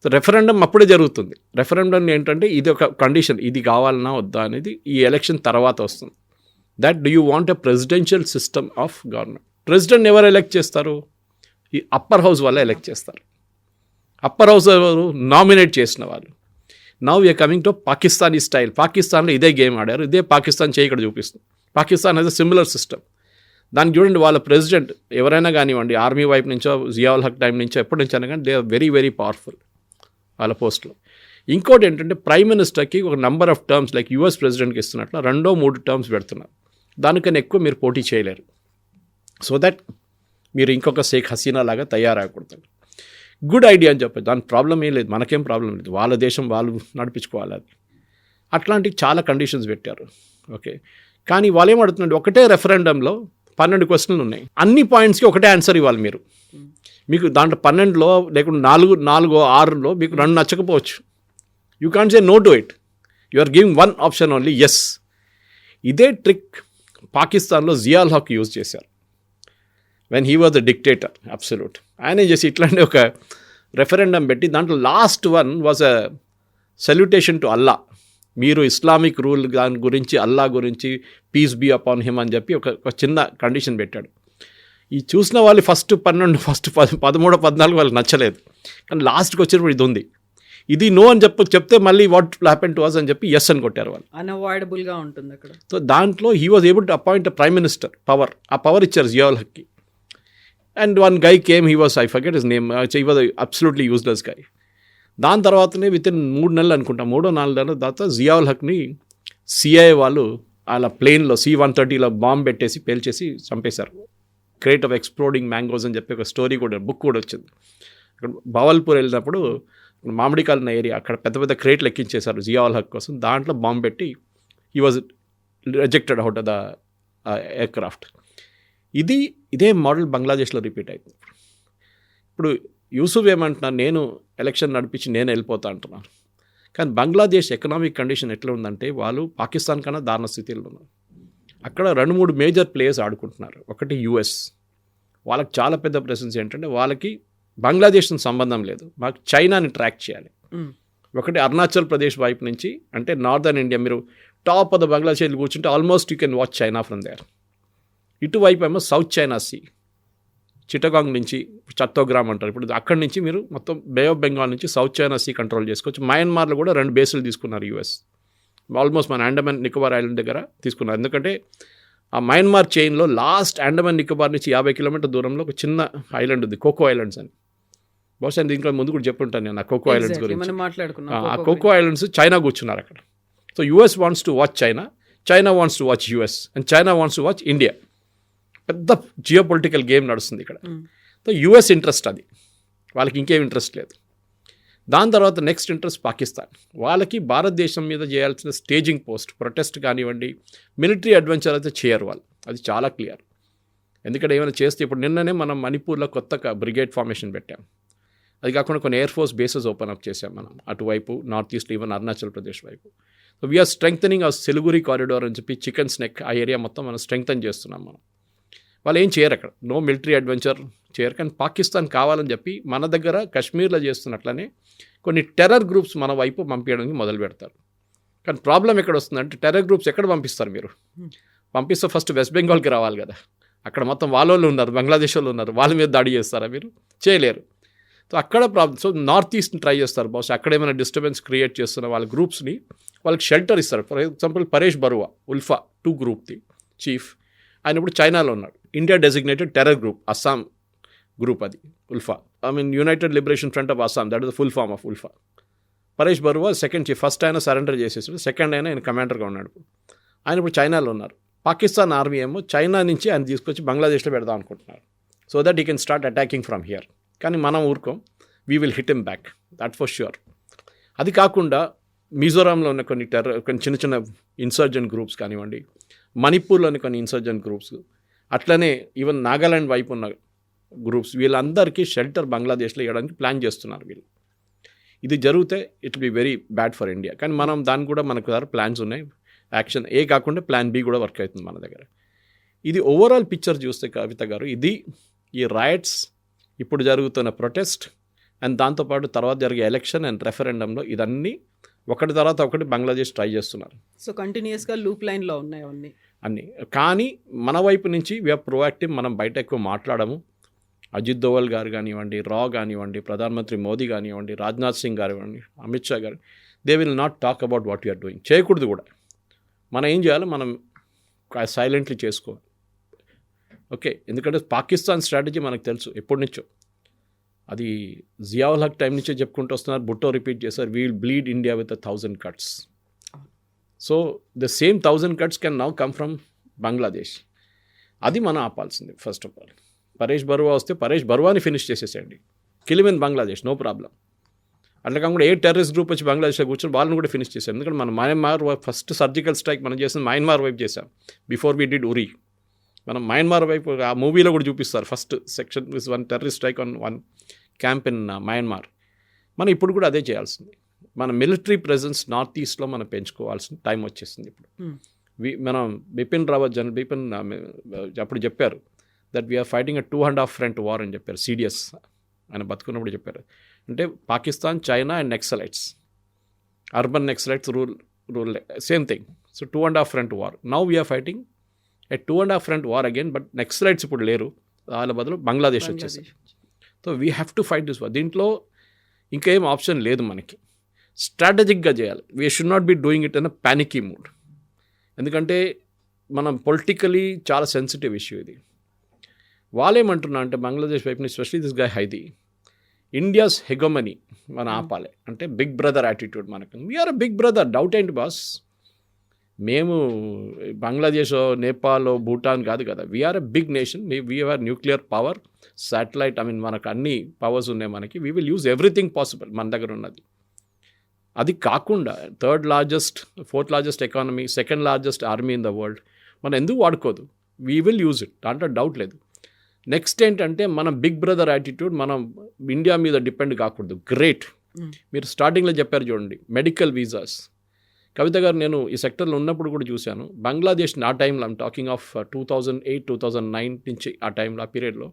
C: సో రెఫరెండం అప్పుడే జరుగుతుంది. రెఫరెండం ఏంటంటే ఇది ఒక కండిషన్, ఇది కావాలన్నా వద్దా అనేది ఈ ఎలక్షన్ తర్వాత వస్తుంది. That do you want a presidential system of government. President ఎవరు ఎలక్ట్ చేస్తారు? ఈ అప్పర్ హౌస్ వల్ల ఎలక్ట్ చేస్తారు. అప్పర్ హౌస్ నామినేట్ చేసిన వాళ్ళు. Now we are coming to Pakistani style. పాకిస్తాన్లో ఇదే గేమ్ ఆడారు, ఇదే పాకిస్తాన్ చేయి ఇక్కడ చూపిస్తుంది. Pakistan has a similar system. దానికి చూడండి, వాళ్ళ ప్రెసిడెంట్ ఎవరైనా కానివ్వండి, ఆర్మీ వైపు నుంచో జియావుల్ హక్ టైం నుంచో ఎప్పటి నుంచో అయినా కానీ they are very very powerful వాళ్ళ పోస్ట్లో. ఇంకోటి ఏంటంటే ప్రైమ్ మినిస్టర్కి ఒక number of terms like US ప్రెసిడెంట్కి ఇస్తున్నట్లు 2-3 టర్మ్స్ పెడుతున్నారు. దానికన్నా ఎక్కువ మీరు పోటీ చేయలేరు. సో దట్ మీరు ఇంకొక షేక్ హసీనా లాగా తయారకూడదు. గుడ్ ఐడియా అని చెప్పచ్చు, దాని ప్రాబ్లం ఏం లేదు, మనకేం ప్రాబ్లం లేదు, వాళ్ళ దేశం వాళ్ళు నడిపించుకోవాలి. అది అట్లాంటి చాలా కండిషన్స్ పెట్టారు. ఓకే, కానీ వాళ్ళు ఏమడుతున్నాడు, ఒకటే రెఫరెండంలో 12 క్వశ్చన్లు ఉన్నాయి, అన్ని పాయింట్స్కి ఒకటే ఆన్సర్ ఇవ్వాలి మీరు. మీకు దాంట్లో 12లో లేకుంటే 4-6లో మీకు 2 నచ్చకపోవచ్చు. You can't say no to it, you are giving 1 option only, yes. ఇదే ట్రిక్ పాకిస్తాన్లో జియాల్ హక్ యూజ్ చేశారు when he was the dictator absolute. ఆయన చేసి ఇట్లాంటి ఒక రెఫరెండం పెట్టి దాంట్లో last one was a salutation to Allah. మీరు ఇస్లామిక్ రూల్ దాని గురించి అల్లా గురించి పీస్ బీ అపాన్ హిమ్ అని చెప్పి ఒక చిన్న కండిషన్ పెట్టాడు. ఈ చూసిన వాళ్ళు ఫస్ట్ 13 14 వాళ్ళకి నచ్చలేదు, కానీ లాస్ట్కి వచ్చినప్పుడు ఇది ఉంది, ఇది నో అని చెప్తే మళ్ళీ వాట్ హ్యాపెన్ టు అస్ అని చెప్పి ఎస్ అని కొట్టారు వాళ్ళు.
B: అన్అవాయిడబుల్గా ఉంటుంది అక్కడ.
C: సో దాంట్లో he was able to appoint prime minister power, ఆ పవర్ ఇచ్చారు జియావుల్ హక్కి. And one guy came, he was, I forget his name, he was absolutely useless guy. దాని తర్వాతనే వితిన్ 3 నెలలు అనుకుంటా, 3-4 నెలల తర్వాత జియావుల్ హక్ని సిఐఏ వాళ్ళు అలా ప్లేన్లో C-130లో బాంబ్ పెట్టేసి పేల్చేసి చంపేశారు. క్రేట్ ఆఫ్ ఎక్స్ప్లోడింగ్ మ్యాంగోస్ అని చెప్పి ఒక స్టోరీ కూడా, బుక్ కూడా వచ్చింది. అక్కడ బవల్పూర్ వెళ్ళినప్పుడు మామిడికాయల ఏరియా, అక్కడ పెద్ద పెద్ద క్రేట్లు ఎక్కించేశారు జియావుల్ హక్ కోసం. దాంట్లో బాంబ్ పెట్టి he was rejected out of the aircraft. ఇదే మోడల్ బంగ్లాదేశ్లో రిపీట్ అవుతుంది. ఇప్పుడు యూసుఫ్ ఏమంటున్నారు, నేను ఎలక్షన్ నడిపించి నేను వెళ్ళిపోతా అంటున్నారు. కానీ బంగ్లాదేశ్ ఎకనామిక్ కండిషన్ ఎట్లా ఉందంటే వాళ్ళు పాకిస్తాన్ కన్నా దారుణ స్థితిలో ఉన్నారు. అక్కడ 2-3 మేజర్ ప్లేయర్స్ ఆడుకుంటున్నారు. ఒకటి US, వాళ్ళకి చాలా పెద్ద ప్రెసెన్స్ ఏంటంటే వాళ్ళకి బంగ్లాదేశ్తో సంబంధం లేదు, మాకు చైనాని ట్రాక్ చేయాలి. ఒకటి అరుణాచల్ ప్రదేశ్ వైపు నుంచి, అంటే నార్దర్న్ ఇండియా, మీరు టాప్ ఆఫ్ ద బంగ్లాదేశ్ కూర్చుంటే almost you can watch China from there. ఇటువైపు ఏమో సౌత్ చైనా సీ, చిటగాంగ్ నుంచి చత్తోగ్రామ్ అంటారు, ఇప్పుడు అక్కడి నుంచి మీరు మొత్తం బే ఆఫ్ బెంగాల్ నుంచి సౌత్ చైనా సీ కంట్రోల్ చేసుకోవచ్చు. మయన్మార్లో కూడా 2 బేసులు తీసుకున్నారు US, ఆల్మోస్ట్ మన అండమాన్ నికోబార్ ఐలాండ్ దగ్గర తీసుకున్నారు. ఎందుకంటే ఆ మయన్మార్ చైన్లో లాస్ట్ అండమాన్ నికోబార్ నుంచి 50 కిలోమీటర్ దూరంలో ఒక చిన్న ఐలాండ్ ఉంది, కోకో ఐలాండ్స్ అని. బహుశా దీంట్లో ముందు కూడా చెప్పుంటాను నేను ఆ కోకో ఐలాండ్స్ గురించి. ఆ కోకో ఐలాండ్స్ చైనా కూర్చున్నారు అక్కడ. So US wants to watch China, China wants to watch US, and China wants to watch India. పెద్ద జియో పొలిటికల్ గేమ్ నడుస్తుంది ఇక్కడ. సో US ఇంట్రెస్ట్ అది, వాళ్ళకి ఇంకేం ఇంట్రెస్ట్ లేదు. దాని తర్వాత నెక్స్ట్ ఇంట్రెస్ట్ పాకిస్తాన్. వాళ్ళకి భారతదేశం మీద చేయాల్సిన స్టేజింగ్ పోస్ట్, ప్రొటెస్ట్ కానివ్వండి, మిలిటరీ అడ్వెంచర్ అయితే చేయరు వాళ్ళు, అది చాలా క్లియర్. ఎందుకంటే ఏమైనా చేస్తే, ఇప్పుడు నిన్ననే మనం మణిపూర్లో కొత్త బ్రిగేడ్ ఫార్మేషన్ పెట్టాం. అది కాకుండా కొన్ని air force bases open up చేసాం మనం అటువైపు, north east, even Arunachal Pradesh వైపు. సో వీఆర్ స్ట్రెంగ్థనింగ్ ఆ సిలిగురి కారిడార్ అని చెప్పి చికెన్ స్నెక్ ఆ ఏరియా మొత్తం మనం స్ట్రెంగ్థన్ చేస్తున్నాం మనం. వాళ్ళు ఏం చేయరు అక్కడ, నో మిలిటరీ అడ్వెంచర్ చేయరు. కానీ పాకిస్తాన్ కావాలని చెప్పి మన దగ్గర కశ్మీర్లో చేస్తున్నట్లనే కొన్ని టెర్రర్ గ్రూప్స్ మన వైపు పంపించడానికి మొదలు పెడతారు. కానీ ప్రాబ్లం ఎక్కడ వస్తుందంటే, టెర్రర్ గ్రూప్స్ ఎక్కడ పంపిస్తారు మీరు? పంపిస్తే ఫస్ట్ వెస్ట్ బెంగాల్కి రావాలి కదా, అక్కడ మొత్తం వాళ్ళు ఉన్నారు, బంగ్లాదేశ్ వాళ్ళు ఉన్నారు, వాళ్ళ మీద దాడి చేస్తారా మీరు? చేయలేరు. సో అక్కడ ప్రాబ్లం. సో నార్త్ ఈస్ట్ని ట్రై చేస్తారు, బహుశా అక్కడ ఏమైనా డిస్టర్బెన్స్ క్రియేట్ చేస్తున్న వాళ్ళ గ్రూప్స్ని వాళ్ళకి షెల్టర్ ఇస్తారు. ఫర్ ఎగ్జాంపుల్ పరేష్ బరువా, ఉల్ఫా 2 గ్రూప్ది చీఫ్, ఆయన ఇప్పుడు చైనాలో ఉన్నాడు. India designated terror group, Assam group అది ULFA, united liberation front of Assam, that is the full form of ULFA. Paresh Barua second chief, first ఆయన సరెండర్ చేసేసాడు, సెకండ్ ఆయన కమాండర్గా ఉన్నాడు. ఆయన ఇప్పుడు చైనాలో ఉన్నారు. పాకిస్తాన్ ఆర్మీ ఏమో చైనా నుంచి ఆయన తీసుకొచ్చి బంగ్లాదేశ్లో పెడదాం అనుకుంటున్నారు, so that you can start attacking from here. కానీ మనం ఊరుకోం, we will hit him back, that for sure. అది కాకుండా మిజోరాంలో ఉన్న కొన్ని చిన్న చిన్న ఇన్సర్జెంట్ గ్రూప్స్ కానివ్వండి, మణిపూర్లోని కొన్ని ఇన్సర్జెంట్ గ్రూప్స్, అట్లనే ఈవెన్ నాగాలాండ్ వైపు ఉన్న గ్రూప్స్, వీళ్ళందరికీ షెల్టర్ బంగ్లాదేశ్లో ఇవ్వడానికి ప్లాన్ చేస్తున్నారు వీళ్ళు. ఇది జరిగితే it be very bad for India. కానీ మనం దానికి కూడా మనకు దగ్గర ప్లాన్స్ ఉన్నాయి. యాక్షన్ ఏ కాకుండా ప్లాన్ బి కూడా వర్క్ అవుతుంది మన దగ్గర. ఇది ఓవరాల్ పిక్చర్ చూస్తే కవిత గారు, ఇది ఈ రైట్స్, ఇప్పుడు జరుగుతున్న ప్రొటెస్ట్, అండ్ దాంతోపాటు తర్వాత జరిగే ఎలక్షన్ అండ్ రెఫరెండంలో ఇదన్నీ ఒకటి తర్వాత ఒకటి బంగ్లాదేశ్ ట్రై చేస్తున్నారు.
B: సో కంటిన్యూస్గా లూప్ లైన్లో ఉన్నాయి అవన్నీ
C: అన్నీ. కానీ మన వైపు నుంచి వీఆర్ ప్రోయాక్టివ్, మనం బయట ఎక్కువ మాట్లాడము. అజిత్ దోవల్ గారు కానివ్వండి, రా కానివ్వండి, ప్రధానమంత్రి మోదీ కానివ్వండి, రాజ్నాథ్ సింగ్ కానివ్వండి, అమిత్ షా గారు, they will not talk about what you are doing. చేయకూడదు కూడా. మనం ఏం చేయాలో మనం సైలెంట్లీ చేసుకోవాలి. ఓకే, ఎందుకంటే పాకిస్తాన్ స్ట్రాటజీ మనకు తెలుసు ఎప్పటి నుంచో. అది జియావుల్ హక్ టైం నుంచే చెప్పుకుంటూ వస్తున్నారు, భుట్టో రిపీట్ చేశారు, we will bleed India with 1000 cuts. So the same 1000 cuts can now come from Bangladesh. అది మనం ఆపాల్సింది first of all. Paresh Barua వస్తే పరేష్ బరువాని ఫినిష్ చేసేసేయండి, kill him in Bangladesh, no problem. అట్లా కాకుండా ఏ టెర్రరిస్ట్ గ్రూప్ వచ్చి బంగ్లాదేశ్లో కూర్చొని వాళ్ళని కూడా ఫినిష్ చేశాం. ఎందుకంటే మనం మయన్మార్ ఫస్ట్ సర్జికల్ స్ట్రైక్ మనం చేసిన మయన్మార్ వైపు చేసాం, బిఫోర్ వీ డిడ్ ఉరీ. మనం మయన్మార్ వైపు ఆ మూవీలో కూడా చూపిస్తారు, first section is 1 terrorist strike on 1 camp in Myanmar. మనం ఇప్పుడు కూడా అదే చేయాల్సింది. మన మిలిటరీ ప్రెజెన్స్ నార్త్ ఈస్ట్లో మనం పెంచుకోవాల్సిన టైం వచ్చేసింది ఇప్పుడు. మనం బిపిన్ రావత్ జనరల్ బిపిన్ అప్పుడు చెప్పారు that we are fighting a 2.5 front war అని చెప్పారు, CDS ఆయన బతుకున్నప్పుడు చెప్పారు. అంటే Pakistan, China and Naxalites, urban Naxalites rule rule, same thing. So 2.5 front war. Now we are fighting a 2.5 front war again, but Naxalites ఇప్పుడు లేరు, వాళ్ళ బదులు బంగ్లాదేశ్ వచ్చేసారు. So we have to fight this war. దీంట్లో ఇంకేం ఆప్షన్ లేదు మనకి. స్ట్రాటజిక్గా చేయాలి. We should not be doing it in a panicky mood. ఎందుకంటే మనం పొలిటికలీ చాలా సెన్సిటివ్ ఇష్యూ ఇది. వాళ్ళేమంటున్నా అంటే బంగ్లాదేశ్ వైపు నుంచి, ఎస్పెషలీ దిస్ గాయ్ హైదీ, ఇండియాస్ హెగమనీ మనం ఆపాలి అంటే బిగ్ బ్రదర్ యాటిట్యూడ్ మనకు. We are a big brother, doubt ఏంటి బాస్. మేము బంగ్లాదేశ్, నేపాల్, భూటాన్ కాదు కదా. We are a big nation. We are nuclear power, satellite, మనకు అన్ని పవర్స్ ఉన్నాయి మనకి. We will use everything possible మన దగ్గర ఉన్నది. అది కాకుండా 3rd largest, 4th largest economy, 2nd largest army in the world, మనం ఎందుకు వాడుకోదు? వీ విల్ యూజ్ ఇట్, దాంట్లో డౌట్ లేదు. నెక్స్ట్ ఏంటంటే మన బిగ్ బ్రదర్ యాటిట్యూడ్, మనం ఇండియా మీద డిపెండ్ కాకూడదు. గ్రేట్, మీరు స్టార్టింగ్లో చెప్పారు చూడండి, మెడికల్ వీసాస్. కవిత గారు, నేను ఈ సెక్టర్లో ఉన్నప్పుడు కూడా చూశాను. బంగ్లాదేశ్ ఆ టైంలో, ఐమ్ టాకింగ్ ఆఫ్ 2008, 2009 నుంచి ఆ టైంలో, ఆ పీరియడ్లో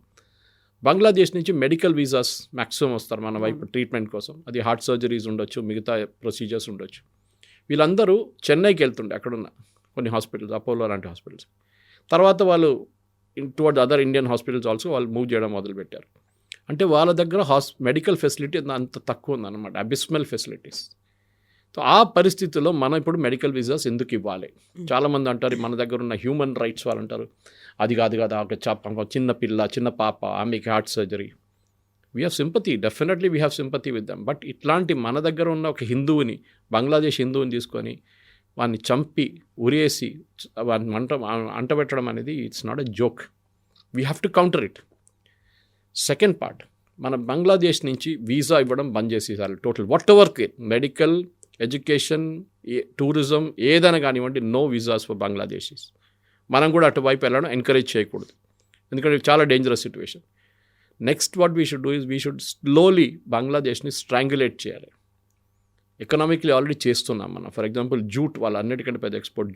C: బంగ్లాదేశ్ నుంచి మెడికల్ వీసాస్ మ్యాక్సిమం వస్తారు మన వైపు ట్రీట్మెంట్ కోసం. అది హార్ట్ సర్జరీస్ ఉండొచ్చు, మిగతా ప్రొసీజర్స్ ఉండొచ్చు. వీళ్ళందరూ చెన్నైకి వెళ్తుండే, అక్కడున్న కొన్ని హాస్పిటల్స్, అపోలో లాంటి హాస్పిటల్స్. తర్వాత వాళ్ళు towards other Indian hospitals also వాళ్ళు మూవ్ చేయడం మొదలుపెట్టారు. అంటే వాళ్ళ దగ్గర మెడికల్ ఫెసిలిటీ అంత తక్కువ ఉందన్నమాట, అబిస్మల్ ఫెసిలిటీస్. సో ఆ పరిస్థితుల్లో మనం ఇప్పుడు మెడికల్ వీసాస్ ఎందుకు ఇవ్వాలి? చాలామంది అంటారు, మన దగ్గర ఉన్న హ్యూమన్ రైట్స్ వాళ్ళు అంటారు, అది కాదు కదా, ఒక చిన్న పిల్ల, చిన్న పాప, ఆమెకి heart surgery. We have sympathy, definitely we have sympathy with them. But ఇట్లాంటి మన దగ్గర ఉన్న ఒక హిందువుని, బంగ్లాదేశ్ హిందువుని తీసుకొని వాడిని చంపి, ఉరేసి, వాడిని అంటబెట్టడం అనేది it's not a joke. We have to counter it. Second part, మన బంగ్లాదేశ్ నుంచి వీసా ఇవ్వడం బంద్ చేసేసారు total. What ever care, medical, education, tourism, ఏదైనా కానివ్వండి, నో వీసాస్ ఫర్ బంగ్లాదేశీస్. మనం కూడా అటువైపు వెళ్ళడం ఎంకరేజ్ చేయకూడదు, ఎందుకంటే చాలా dangerous situation. Next what we should do is, we should slowly బంగ్లాదేశ్ని స్ట్రాంగులేట్ చేయాలి. ఎకనామిక్లీ ఆల్రెడీ చేస్తున్నాం మనం. ఫర్ ఎగ్జాంపుల్ జూట్, వాళ్ళు అన్నిటికంటే పెద్ద ఎక్స్పోర్ట్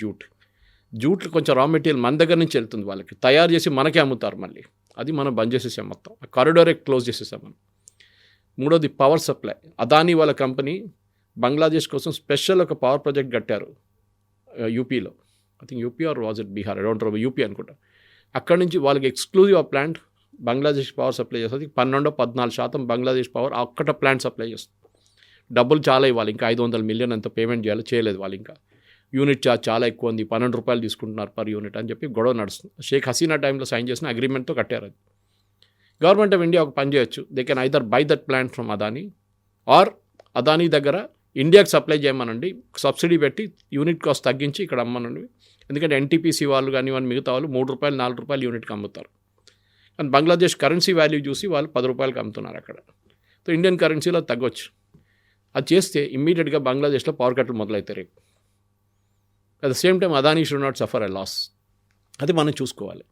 C: జూట్ కొంచెం రా మెటీరియల్ మన దగ్గర నుంచి వెళ్తుంది, వాళ్ళకి తయారు చేసి మనకే అమ్ముతారు మళ్ళీ. అది మనం బంద్ చేసేసాం మొత్తం, ఆ కారిడారే క్లోజ్ చేసేసాం మనం. మూడోది పవర్ సప్లై. అదానీ వాళ్ళ కంపెనీ బంగ్లాదేశ్ కోసం స్పెషల్ ఒక పవర్ ప్రాజెక్ట్ కట్టారు యూపీలో. I think UP or was it Bihar, I don't know, UP అనుకుంటా. అక్కడి నుంచి వాళ్ళకి ఎక్స్క్లూజివ్ ఆ ప్లాంట్ బంగ్లాదేశ్ పవర్ సప్లై చేస్తుంది. 12-14% బంగ్లాదేశ్ పవర్ ఒక్కట ప్లాంట్ సప్లై చేస్తుంది. డబ్బులు చాలా ఇవ్వాలి, ఇంకా 500 మిలియన్ అంత పేమెంట్ చేయాలి, చేయలేదు వాళ్ళు. ఇంకా యూనిట్ ఛార్జ్ చాలా ఎక్కువ ఉంది, 12 రూపాయలు తీసుకుంటున్నారు పర్ యూనిట్ అని చెప్పి గొడవ నడుస్తుంది. షేక్ హసీనా టైంలో సైన్ చేసిన అగ్రిమెంట్తో కట్టారు అది. గవర్నమెంట్ ఆఫ్ ఇండియా ఒక పని చేయొచ్చు, they can either buy that plant from Adani, or Adani దగ్గర ఇండియాకి సప్లై చేయమనండి, సబ్సిడీ పెట్టి యూనిట్ కాస్ట్ తగ్గించి ఇక్కడ అమ్మనండి. ఎందుకంటే ఎన్టీపీసీ వాళ్ళు కానీ వాళ్ళు మిగతా వాళ్ళు 3 రూపాయలు 4 రూపాయలు యూనిట్కి అమ్ముతారు. కానీ బంగ్లాదేశ్ కరెన్సీ వాల్యూ చూసి వాళ్ళు 10 రూపాయలకి అమ్ముతున్నారు అక్కడ. సో ఇండియన్ కరెన్సీలో తగ్గొచ్చు. అది చేస్తే ఇమ్మీడియట్గా బంగ్లాదేశ్లో పవర్ కట్లు మొదలవుతాయి రేపు. At the same time Adani should not suffer a loss. అది మనం చూసుకోవాలి.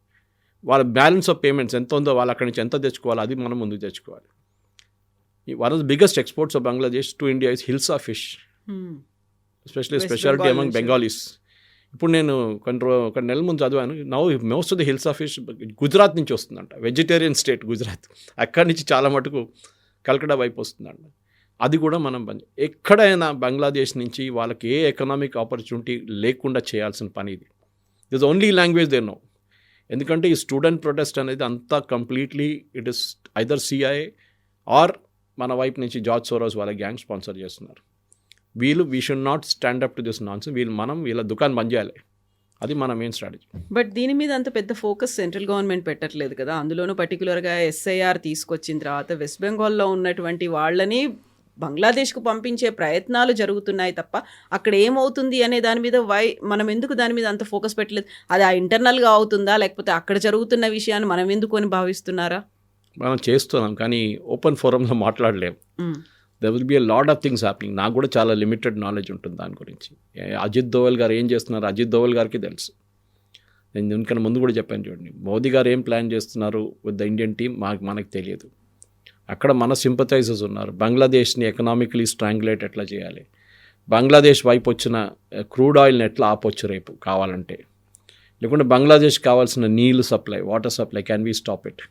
C: వాళ్ళ బ్యాలెన్స్ ఆఫ్ పేమెంట్స్ ఎంత ఉందో, వాళ్ళు అక్కడి నుంచి ఎంత తెచ్చుకోవాలో అది మనం ముందుకు తెచ్చుకోవాలి. One of the biggest exports of Bangladesh to India is hilsa fish, especially speciality among Bengalis. ఇప్పుడు నేను కొన్ని నెలల ముందు చదివాను, now most of the hilsa fish Gujarat నుంచి వస్తుందంట. వెజిటేరియన్ స్టేట్ గుజరాత్, అక్కడి నుంచి చాలా మటుకు కల్కటా వైపు వస్తుందంట. అది కూడా మనం ఎక్కడైనా బంగ్లాదేశ్ నుంచి వాళ్ళకి ఏ ఎకనామిక్ ఆపర్చునిటీ లేకుండా చేయాల్సిన పని ఇది. This only language they know. ఎందుకంటే ఈ స్టూడెంట్ ప్రొటెస్ట్ అనేది అంతా completely it is either CIA or మన వైపు నుంచి జార్జ్ సోరోస్ వాళ్ళ గ్యాంగ్ స్పాన్సర్ చేస్తున్నారు. We should not stand up to this nonsense. వీళ్ళ దుకాణం బంద్ చేయాలి. అది మన మెయిన్ స్ట్రాటజీ.
B: బట్ దీని మీద అంత పెద్ద ఫోకస్ సెంట్రల్ గవర్నమెంట్ పెట్టట్లేదు కదా. అందులోనూ పర్టికులర్గా ఎస్ఐఆర్ తీసుకొచ్చిన తర్వాత వెస్ట్ బెంగాల్లో ఉన్నటువంటి వాళ్ళని బంగ్లాదేశ్కు పంపించే ప్రయత్నాలు జరుగుతున్నాయి తప్ప అక్కడ ఏమవుతుంది అనే దాని మీద మనం ఎందుకు దాని మీద అంత ఫోకస్ పెట్టలేదు? అది ఆ ఇంటర్నల్గా అవుతుందా, లేకపోతే అక్కడ జరుగుతున్న విషయాన్ని మనం ఎందుకు అని భావిస్తున్నారా?
C: మనం చేస్తున్నాం కానీ ఓపెన్ ఫోరంలో మాట్లాడలేం. There will be a lot of things happening. నాకు కూడా చాలా లిమిటెడ్ నాలెడ్జ్ ఉంటుంది దాని గురించి. అజిత్ దోవల్ గారు ఏం చేస్తున్నారు అజిత్ దోవల్ గారికి తెలుసు. నేను దీనికన్నా ముందు కూడా చెప్పాను చూడండి, మోదీ గారు ఏం ప్లాన్ చేస్తున్నారు విత్ ద ఇండియన్ టీమ్ మనకు తెలియదు. అక్కడ మన సింపథైజర్స్ ఉన్నారు. బంగ్లాదేశ్ని ఎకనామికలీ స్ట్రాంగులేట్ ఎట్లా చేయాలి, బంగ్లాదేశ్ వైపు వచ్చిన క్రూడ్ ఆయిల్ని ఎట్లా ఆపొచ్చు రేపు కావాలంటే, లేకుంటే బంగ్లాదేశ్ కావాల్సిన నీళ్ళు supply, water supply, can we stop it,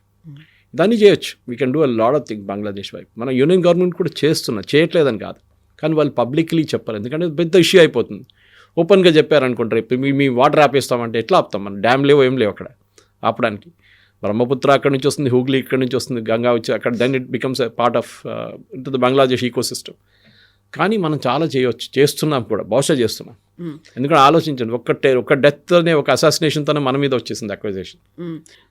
C: దాన్ని చేయొచ్చు. We can do a lot of thing Bangladesh వైపు. మన యూనియన్ గవర్నమెంట్ కూడా చేయట్లేదని కాదు, కానీ వాళ్ళు పబ్లిక్లీ చెప్పారు. ఎందుకంటే పెద్ద ఇష్యూ అయిపోతుంది. ఓపెన్గా చెప్పారనుకుంటారు ఇప్పుడు మీ వాటర్ ఆపేస్తామంటే ఎట్లా ఆపుతాం? మనం డ్యామ్ లేవు ఏం లేవు అక్కడ ఆపడానికి. బ్రహ్మపుత్ర అక్కడి నుంచి వస్తుంది, హూగ్లీ ఇక్కడి నుంచి వస్తుంది, గంగా వచ్చి అక్కడ then it becomes a part of into the Bangladesh ecosystem. కానీ మనం చాలా చేయవచ్చు, చేస్తున్నాం కూడా, బహుశా చేస్తున్నాం. ఎందుకంటే ఆలోచించండి, ఒక డెత్నే, ఒక అసాసినేషన్తోనే మన మీద వచ్చేసింది అక్విజిషన్.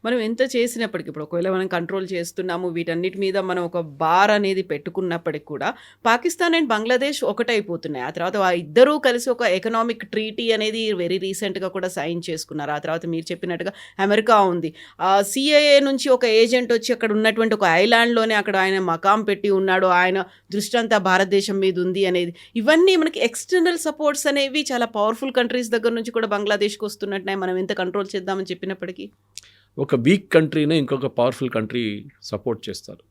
B: మనం ఎంత చేసినప్పటికీ ఇప్పుడు ఒకవేళ మనం కంట్రోల్ చేస్తున్నాము, వీటన్నిటి మీద మనం ఒక బార్ అనేది పెట్టుకున్నప్పటికి కూడా పాకిస్తాన్ అండ్ బంగ్లాదేశ్ ఒకటైపోతున్నాయి. ఆ తర్వాత ఆ ఇద్దరూ కలిసి ఒక ఎకనామిక్ ట్రీటీ అనేది వెరీ రీసెంట్గా కూడా సైన్ చేసుకున్నారు. ఆ తర్వాత మీరు చెప్పినట్టుగా అమెరికా ఉంది. సిఐఏ నుంచి ఒక ఏజెంట్ వచ్చి అక్కడ ఉన్నటువంటి ఒక ఐలాండ్లోనే అక్కడ ఆయన మకాం పెట్టి ఉన్నాడు, ఆయన దృష్టి అంతా భారతదేశం మీద ఉంది అనేది. ఇవన్నీ మనకి ఎక్స్టర్నల్ సపోర్ట్స్ అనేవి చాలా పవర్ఫుల్ కంట్రీస్ దగ్గర నుంచి కూడా బంగ్లాదేశ్కి వస్తున్నట్టున్నాయి. మనం ఎంత కంట్రోల్ చేద్దామని చెప్పినప్పటికీ
C: ఒక వీక్ కంట్రీనే ఇంకొక పవర్ఫుల్ కంట్రీ సపోర్ట్ చేస్తారు.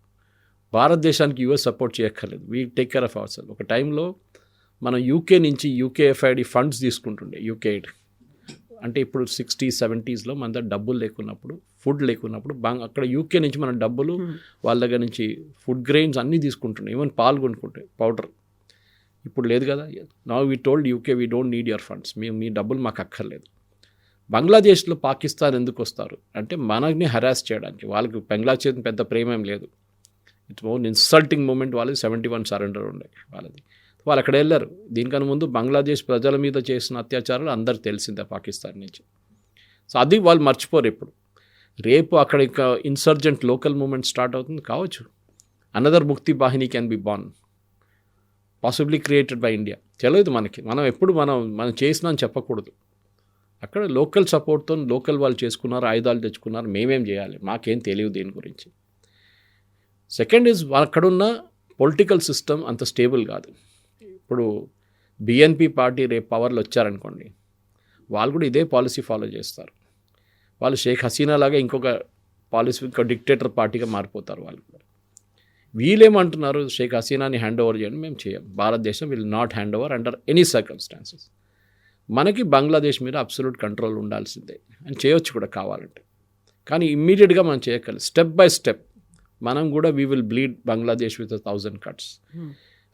C: భారతదేశానికి యూఎస్ సపోర్ట్ చేయక్కర్లేదు, we take care of our self. ఒక టైంలో మనం యూకే నుంచి యూకేఎఫ్ఐడి ఫండ్స్ తీసుకుంటుండే, యూకే ఎయిడ్. అంటే ఇప్పుడు 60s, 70sలో మన దగ్గర డబ్బులు లేకున్నప్పుడు, ఫుడ్ లేకున్నప్పుడు అక్కడ యూకే నుంచి మన డబ్బులు వాళ్ళ దగ్గర నుంచి ఫుడ్ గ్రెయిన్స్ అన్నీ తీసుకుంటుండే, ఈవెన్ పాలు కొనుక్కుంటే, పౌడర్. ఇప్పుడు లేదు కదా. Now we told UK we don't need your funds, మీ డబ్బులు మాకు అక్కర్లేదు. బంగ్లాదేశ్లో పాకిస్తాన్ ఎందుకు వస్తారు అంటే మనల్ని హరాస్ చేయడానికి. వాళ్ళకి బంగ్లాదేశ్ పెద్ద ప్రేమ ఏం లేదు. It's more insulting moment. వాళ్ళది 71 సరెండర్ ఉండే వాళ్ళది. వాళ్ళు అక్కడ వెళ్ళారు. దీనికన్నా ముందు బంగ్లాదేశ్ ప్రజల మీద చేసిన అత్యాచారాలు అందరికి తెలిసిందే పాకిస్తాన్ నుంచి. సో అది వాళ్ళు మర్చిపోరు ఎప్పుడు. రేపు అక్కడ ఇంకా ఇన్సర్జెంట్ లోకల్ మూమెంట్ స్టార్ట్ అవుతుంది కావచ్చు. Another Mukti Bahini can be born, possibly created by India. తెలియదు మనకి. మనం ఎప్పుడు మనం చేసినా అని చెప్పకూడదు. అక్కడ లోకల్ సపోర్ట్తో లోకల్ వాళ్ళు చేసుకున్నారు, ఆయుధాలు తెచ్చుకున్నారు. మేమేం చేయాలి, మాకేం తెలియదు దీని గురించి. సెకండ్ ఈజ్ అక్కడున్న పొలిటికల్ సిస్టమ్ అంత స్టేబుల్ కాదు. ఇప్పుడు బిఎన్పి పార్టీ రేపు పవర్లో వచ్చారనుకోండి, వాళ్ళు కూడా ఇదే పాలసీ ఫాలో చేస్తారు. వాళ్ళు షేక్ హసీనా లాగా ఇంకొక పాలసీ, ఇంకొక డిక్టేటర్ పార్టీగా మారిపోతారు వాళ్ళు కూడా. వీళ్ళేమంటున్నారు, షేక్ హసీనాని హ్యాండ్ ఓవర్ చేయండి, మేము చేయం. భారతదేశం will not hand over under any circumstances. మనకి బంగ్లాదేశ్ మీద అబ్సల్యూట్ కంట్రోల్ ఉండాల్సిందే, అని చేయొచ్చు కూడా కావాలంటే. కానీ ఇమ్మీడియట్గా మనం చేయగలం. స్టెప్ బై స్టెప్ మనం కూడా we will bleed Bangladesh with 1000 cuts.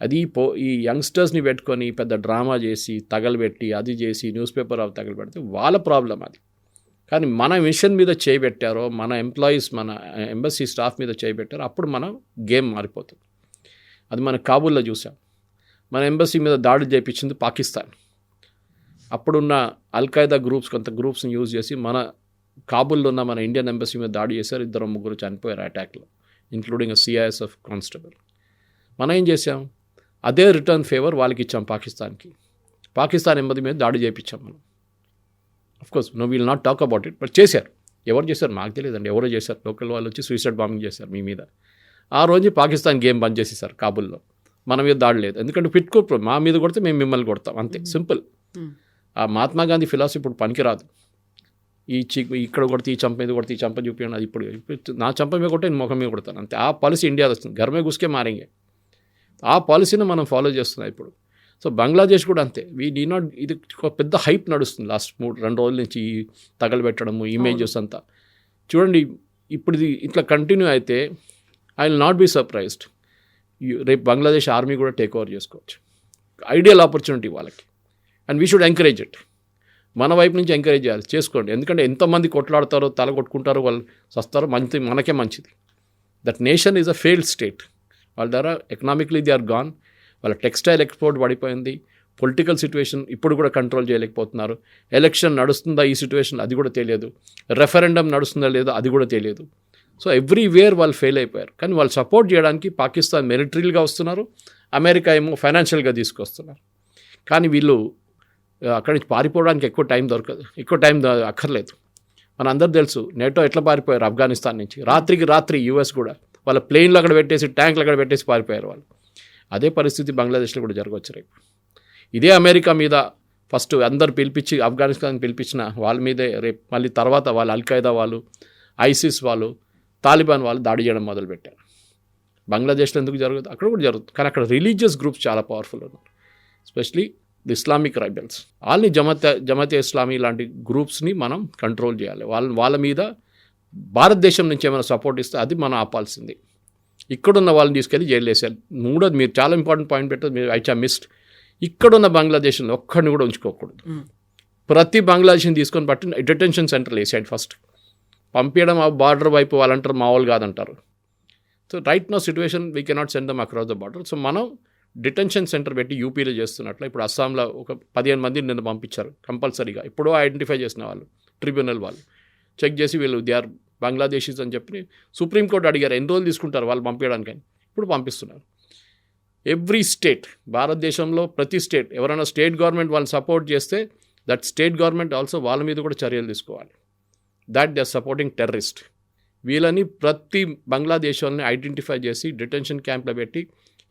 C: అది ఈ యంగ్స్టర్స్ని పెట్టుకొని పెద్ద డ్రామా చేసి తగలబెట్టి అది చేసి న్యూస్ పేపర్ అవి తగలబెడితే వాళ్ళ ప్రాబ్లం అది. కానీ మన మిషన్ మీద చేయబెట్టారో, మన ఎంప్లాయీస్, మన ఎంబసీ స్టాఫ్ మీద చేయబెట్టారో, అప్పుడు మనం గేమ్ మారిపోతుంది. అది మన కాబూల్లో చూసాం. మన ఎంబసీ మీద దాడి చేయించింది పాకిస్తాన్. అప్పుడున్న అల్ఖైదా గ్రూప్స్, కొంత గ్రూప్స్ని యూజ్ చేసి మన కాబూల్లో ఉన్న మన ఇండియన్ ఎంబసీ మీద దాడి చేశారు. 2-3 చనిపోయారు అటాక్లో, ఇంక్లూడింగ్ CISF కానిస్టేబుల్. మనం ఏం చేసాం, అదే రిటర్న్ ఫేవర్ వాళ్ళకి ఇచ్చాం పాకిస్తాన్కి. పాకిస్తాన్ ఎంబసీ మీద దాడి చేయించాం మనం. Of course no will not talk about it, but చేశారు. ఎవరు చేశారు మాకు తెలియదండి, ఎవరో చేశారు. లోకల్ వాళ్ళు వచ్చి సూసైడ్ బాంబింగ్ చేశారు మీ మీద. ఆ రోజు పాకిస్తాన్ గేమ్ బంద్ చేసేసారు కాబూల్లో. మన మీద దాడి లేదు, ఎందుకంటే పిట్టుకో మా మీద కొడితే మేము మిమ్మల్ని కొడతాం, అంతే సింపుల్. ఆ మహాత్మా గాంధీ ఫిలాసఫీ ఇప్పుడు పనికిరాదు. ఇక్కడ కొడితే ఈ చంప మీద కొడితే ఈ చంప చూపించండి. అది ఇప్పుడు నా చంప మీద కొట్టే నేను ముఖం మీద కొడతాను, అంతే. ఆ పాలసీ ఇండియా వస్తుంది, గర్మే గుస్కే మారేంగే. ఆ పాలసీని మనం ఫాలో చేస్తున్నాం ఇప్పుడు. సో బంగ్లాదేశ్ కూడా అంతే. ఇది ఒక పెద్ద హైప్ నడుస్తుంది లాస్ట్ 2 రోజుల నుంచి, ఈ తగలబెట్టడము, ఇమేజెస్ అంతా చూడండి. ఇప్పుడు ఇది ఇట్లా కంటిన్యూ అయితే I will not be surprised, రేపు బంగ్లాదేశ్ ఆర్మీ కూడా టేక్ ఓవర్ చేసుకోవచ్చు. ఐడియల్ ఆపర్చునిటీ వాళ్ళకి, and we should encourage it. మన వైపు నుంచి ఎంకరేజ్ చేయాలి, చేసుకోండి. ఎందుకంటే ఎంతమంది కొట్లాడతారో, తల కొట్టుకుంటారో, వాళ్ళు సస్తారో, మనకే మంచిది. That nation is a failed state. వాళ్ళ ద్వారా ఎకనామిక్లీ దే ఆర్ గాన్. వాళ్ళ టెక్స్టైల్ ఎక్స్పోర్ట్ పడిపోయింది. పొలిటికల్ సిచ్యువేషన్ ఇప్పుడు కూడా కంట్రోల్ చేయలేకపోతున్నారు. ఎలక్షన్ నడుస్తుందా ఈ సిచ్యువేషన్, అది కూడా తెలియదు. రెఫరెండం నడుస్తుందా లేదో అది కూడా తెలియదు. సో ఎవ్రీవేర్ వాళ్ళు ఫెయిల్ అయిపోయారు. కానీ వాళ్ళు సపోర్ట్ చేయడానికి పాకిస్తాన్ మిలిటరీగా వస్తున్నారు, అమెరికా ఏమో ఫైనాన్షియల్గా తీసుకొస్తున్నారు. కానీ వీళ్ళు అక్కడి నుంచి పారిపోవడానికి ఎక్కువ టైం అక్కర్లేదు. మనందరూ తెలుసు నేటో ఎట్లా పారిపోయారు ఆఫ్ఘనిస్తాన్ నుంచి. రాత్రికి రాత్రి యూఎస్ కూడా వాళ్ళ ప్లేన్లు అక్కడ పెట్టేసి, ట్యాంకులు అక్కడ పెట్టేసి పారిపోయారు వాళ్ళు. అదే పరిస్థితి బంగ్లాదేశ్లో కూడా జరగవచ్చు రేపు. ఇదే అమెరికా మీద ఫస్ట్ అందరు పిలిపించి, ఆఫ్ఘనిస్తాన్ పిలిపించిన వాళ్ళ మీదే రేపు మళ్ళీ తర్వాత వాళ్ళు అల్ఖైదా వాళ్ళు, ఐసిస్ వాళ్ళు, తాలిబాన్ వాళ్ళు దాడి చేయడం మొదలుపెట్టారు. బంగ్లాదేశ్లో ఎందుకు జరగదు, అక్కడ కూడా జరుగుతుంది. కానీ అక్కడ రిలీజియస్ గ్రూప్స్ చాలా పవర్ఫుల్ ఉన్నారు, ఎస్పెషలీ ది ఇస్లామిక్ రైబల్స్. వాళ్ళని జమాతే ఇస్లామీ లాంటి గ్రూప్స్ని మనం కంట్రోల్ చేయాలి. వాళ్ళ మీద భారతదేశం నుంచి ఏమైనా సపోర్ట్ ఇస్తే అది మనం ఆపాల్సింది. ఇక్కడున్న వాళ్ళని తీసుకెళ్ళి జైలు వేసారు. మూడోది, మీరు చాలా ఇంపార్టెంట్ పాయింట్ పెట్టారు, మీరు మిస్డ్. ఇక్కడున్న బంగ్లాదేశ్లో ఒక్కడిని కూడా ఉంచుకోకూడదు. ప్రతి బంగ్లాదేశ్ని తీసుకొని పట్టి డిటెన్షన్ సెంటర్లు వేసాడు ఫస్ట్. పంపించడం ఆ బార్డర్ వైపు వాళ్ళంటారు మామూలు కాదంటారు. So right no situation we cannot send them across the border. So మనం డిటెన్షన్ సెంటర్ పెట్టి యూపీలో చేస్తున్నట్లు ఇప్పుడు అస్సాంలో ఒక 15 మందిని నిన్న పంపించారు కంపల్సరీగా. ఎప్పుడో ఐడెంటిఫై చేసిన వాళ్ళు ట్రిబ్యునల్ వాళ్ళు చెక్ చేసి వీళ్ళు దే ఆర్ బంగ్లాదేశీస్ అని చెప్పి సుప్రీంకోర్టు అడిగారు ఎన్ని రోజులు తీసుకుంటారు వాళ్ళు పంపించడానికి అని. ఇప్పుడు పంపిస్తున్నారు. ఎవ్రీ స్టేట్ భారతదేశంలో ప్రతి స్టేట్ ఎవరైనా స్టేట్ గవర్నమెంట్ వాళ్ళని సపోర్ట్ చేస్తే దట్ స్టేట్ గవర్నమెంట్ ఆల్సో వాళ్ళ మీద కూడా చర్యలు తీసుకోవాలి. That they are supporting terrorist. వీళ్ళని ప్రతి బంగ్లాదేశ్ వాళ్ళని ఐడెంటిఫై చేసి డిటెన్షన్ క్యాంప్లో పెట్టి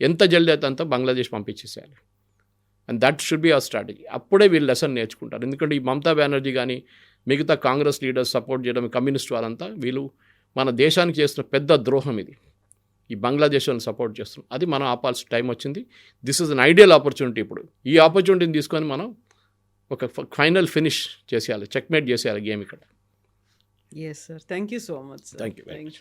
C: ఎంత జల్దీ అయితే అంత బంగ్లాదేశ్ పంపించేసేయాలి. And that should be our strategy. అప్పుడే వీళ్ళు లెసన్ నేర్చుకుంటారు. ఎందుకంటే ఈ మమతా బెనర్జీ కానీ మిగతా కాంగ్రెస్ లీడర్స్ సపోర్ట్ చేయడం కమ్యూనిస్ట్ వాళ్ళంతా వీళ్ళు మన దేశానికి చేస్తున్న పెద్ద ద్రోహం ఇది. ఈ బంగ్లాదేశ్ వాళ్ళని సపోర్ట్ చేస్తున్నాం. అది మనం ఆపాల్సిన టైం వచ్చింది. This is an ideal opportunity. ఇప్పుడు ఈ ఆపర్చునిటీని తీసుకొని మనం ఒక ఫైనల్ ఫినిష్ చేసేయాలి, చెక్మేట్ చేసేయాలి గేమ్ ఇక్కడ.
B: Yes, sir. Thank you so much, sir.
C: Thank you very
B: much.